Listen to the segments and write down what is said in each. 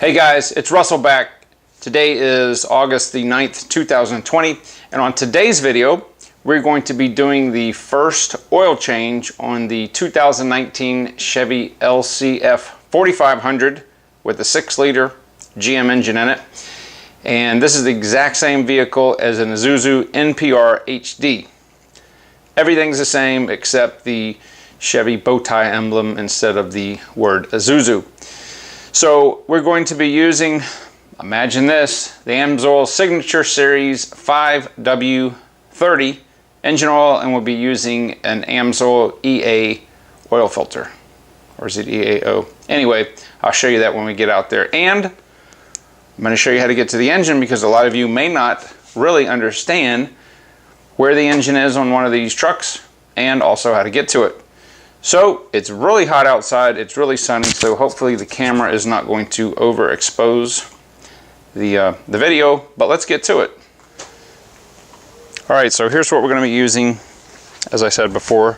Hey guys, it's Russell back. Today is August the 9th, 2020, and on today's video, we're going to be doing the first oil change on the 2019 Chevy LCF 4500 with a 6-liter GM engine in it. And this is the exact same vehicle as an Isuzu NPR HD. Everything's the same except the Chevy bow tie emblem instead of the word Isuzu. So we're going to be using, imagine this, the AMSOIL Signature Series 5W30 engine oil, and we'll be using an AMSOIL EA oil filter. Or is it EAO? Anyway, I'll show you that when we get out there. And I'm going to show you how to get to the engine, because a lot of you may not really understand where the engine is on one of these trucks, and also how to get to it. So it's really hot outside, it's really sunny, so hopefully the camera is not going to overexpose the video, but let's get to it. All right, so here's what we're going to be using, as I said before,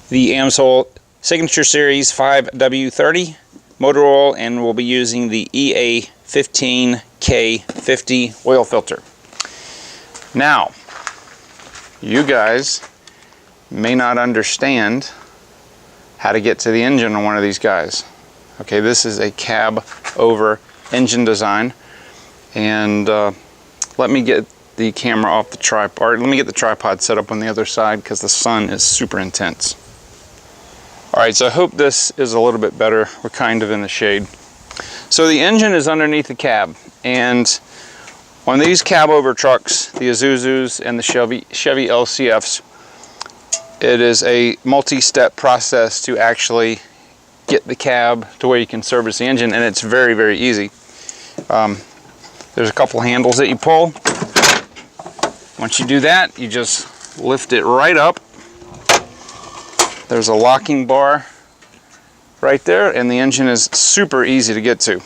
the AMSOIL Signature Series 5W30 motor oil, and we'll be using the EA15K50 oil filter. Now, you guys may not understand how to get to the engine on one of these guys. Okay, this is a cab over engine design, and let me get the camera off the tripod, or let me get the tripod set up on the other side because the sun is super intense. Alright, so I hope this is a little bit better. We're kind of in the shade. So the engine is underneath the cab, and on these cab over trucks, the Isuzus and the Chevy LCFs, it is a multi-step process to actually get the cab to where you can service the engine, and it's very, very easy. There's a couple handles that you pull. Once you do that, you just lift it right up. There's a locking bar right there, and the engine is super easy to get to.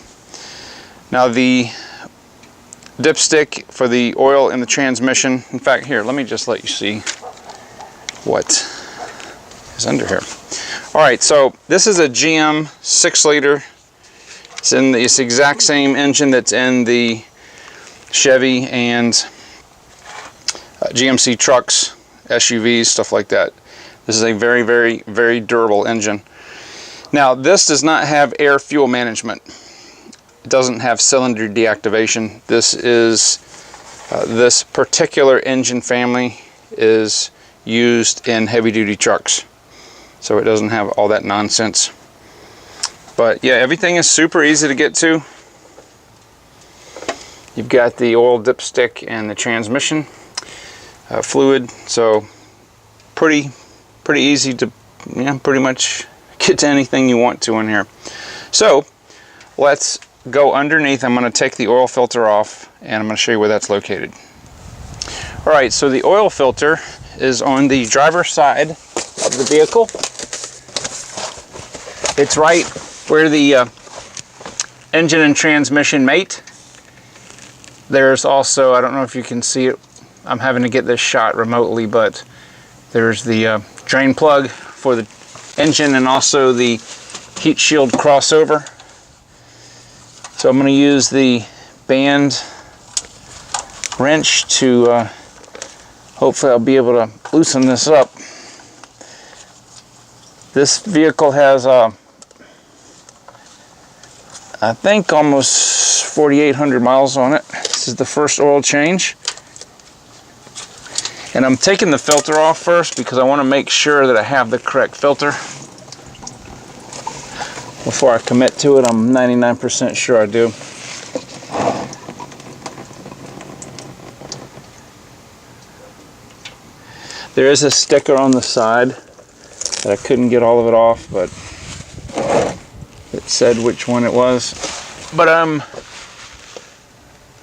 Now the dipstick for the oil in the transmission, in fact, here, let me just let you see what is under here. All right, so this is a GM 6-liter. It's in this exact same engine that's in the Chevy and GMC trucks, SUVs, stuff like that. This is a very, very, very durable engine. Now, this does not have air fuel management. It doesn't have cylinder deactivation. This is this particular engine family is used in heavy-duty trucks, so it doesn't have all that nonsense. But yeah, everything is super easy to get to. You've got the oil dipstick and the transmission fluid, so pretty easy to, yeah, pretty much get to anything you want to in here. So let's go underneath. I'm going to take the oil filter off, and I'm going to show you where that's located. All right, so the oil filter is on the driver's side of the vehicle. It's right where the engine and transmission mate. There's also, I don't know if you can see it, I'm having to get this shot remotely, but there's the drain plug for the engine and also the heat shield crossover. So I'm going to use the band wrench to hopefully I'll be able to loosen this up. This vehicle has I think almost 4,800 miles on it. This is the first oil change. And I'm taking the filter off first because I want to make sure that I have the correct filter. Before I commit to it, I'm 99% sure I do. There is a sticker on the side that I couldn't get all of it off, but it said which one it was. But I'm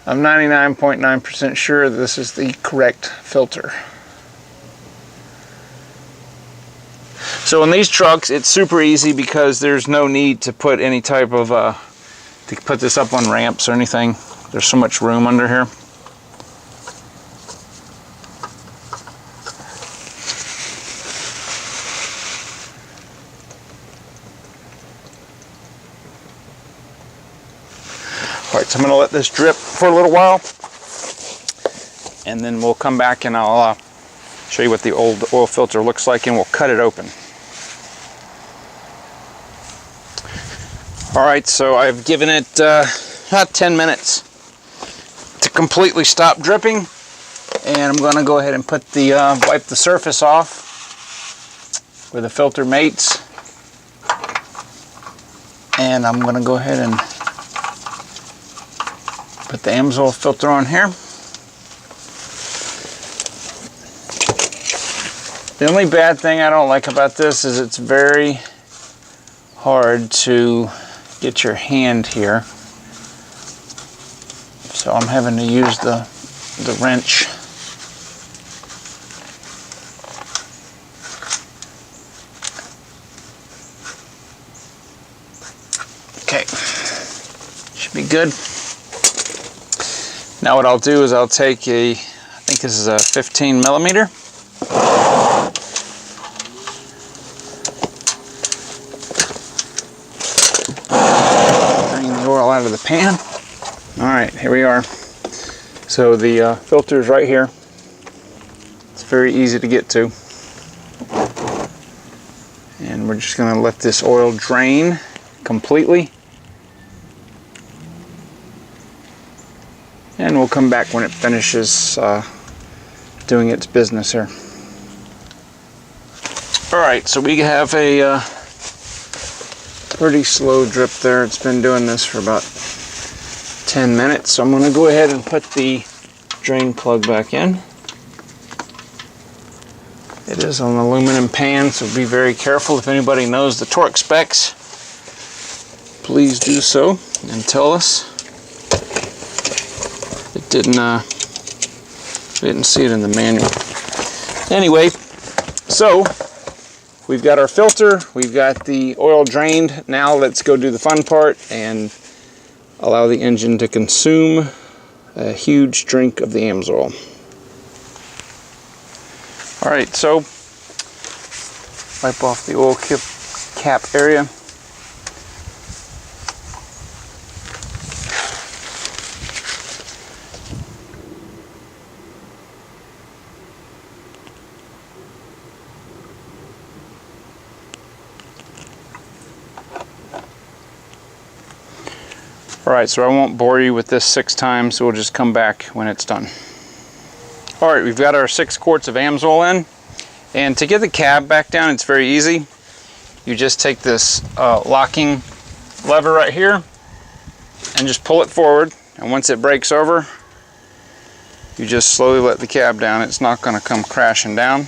99.9% sure this is the correct filter. So in these trucks, it's super easy because there's no need to put any type of to put this up on ramps or anything. There's so much room under here. Alright, so I'm going to let this drip for a little while, and then we'll come back and I'll show you what the old oil filter looks like, and we'll cut it open. Alright, so I've given it about 10 minutes to completely stop dripping, and I'm going to go ahead and put the wipe the surface off where the filter mates, and I'm going to go ahead and put the AMSOIL filter on here. The only bad thing I don't like about this is it's very hard to get your hand here, so I'm having to use the wrench. Okay, should be good. Now what I'll do is I'll take a, I think this is a 15 millimeter. Out of the pan. Alright, here we are. So the filter is right here. It's very easy to get to. And we're just going to let this oil drain completely. And we'll come back when it finishes doing its business here. Alright, so we have a pretty slow drip there. It's been doing this for about 10 minutes. So I'm going to go ahead and put the drain plug back in. It is an aluminum pan, so be very careful. If anybody knows the torque specs, please do so and tell us. It didn't see it in the manual. Anyway, so we've got our filter, we've got the oil drained. Now let's go do the fun part and allow the engine to consume a huge drink of the AMSOIL. Alright, so wipe off the oil cap area. Alright, so I won't bore you with this 6 times, so we'll just come back when it's done. Alright, we've got our 6 quarts of AMSOIL in, and to get the cab back down, it's very easy. You just take this locking lever right here and just pull it forward, and once it breaks over, you just slowly let the cab down. It's not going to come crashing down.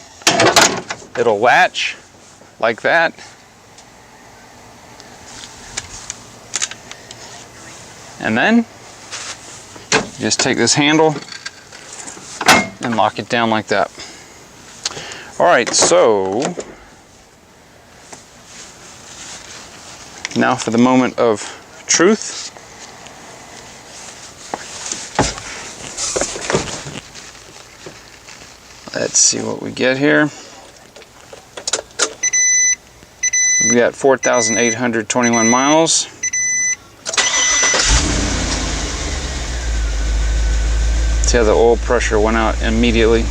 It'll latch like that. And then you just take this handle and lock it down like that. Alright, so now for the moment of truth. Let's see what we get here. We've got 4,821 miles. See how the oil pressure went out immediately.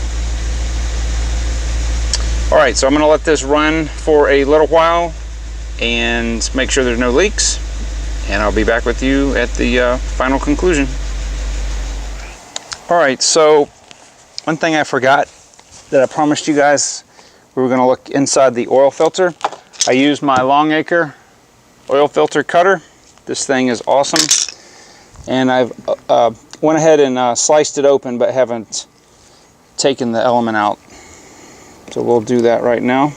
Alright, so I'm going to let this run for a little while and make sure there's no leaks, and I'll be back with you at the final conclusion. Alright, so one thing I forgot that I promised you guys, we were going to look inside the oil filter. I used my Longacre oil filter cutter. This thing is awesome, and I've went ahead and sliced it open, but haven't taken the element out. So we'll do that right now.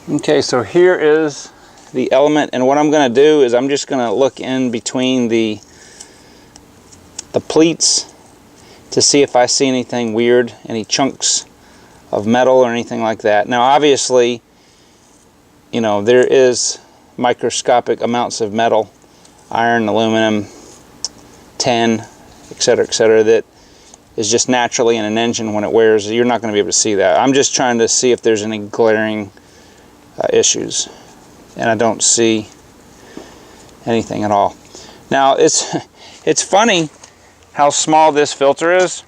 Okay, so here is the element, and what I'm going to do is I'm just going to look in between the pleats to see if I see anything weird, any chunks of metal or anything like that. Now obviously, you know, there is microscopic amounts of metal, iron, aluminum, tin, etc., that is just naturally in an engine when it wears. You're not going to be able to see that. I'm just trying to see if there's any glaring issues, and I don't see anything at all. Now it's funny how small this filter is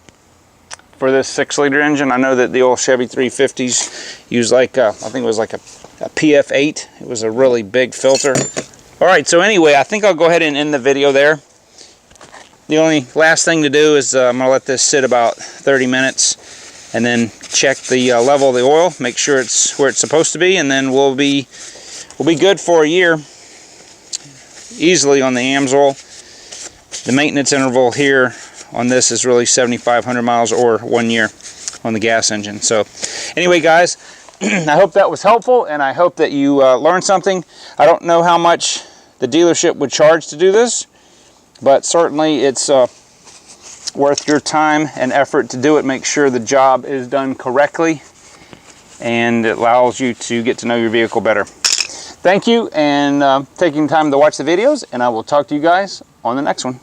for this 6-liter engine. I know that the old Chevy 350s use like I think it was like a PF8. It was a really big filter. All right, so anyway, I think I'll go ahead and end the video there. The only last thing to do is I'm gonna let this sit about 30 minutes and then check the level of the oil, make sure it's where it's supposed to be, and then we'll be good for a year easily on the AMSOIL. The maintenance interval here on this is really 7,500 miles or 1 year on the gas engine. So anyway, guys, I hope that was helpful, and I hope that you learned something. I don't know how much the dealership would charge to do this, but certainly it's worth your time and effort to do it. Make sure the job is done correctly, and it allows you to get to know your vehicle better. Thank you, and taking time to watch the videos, and I will talk to you guys on the next one.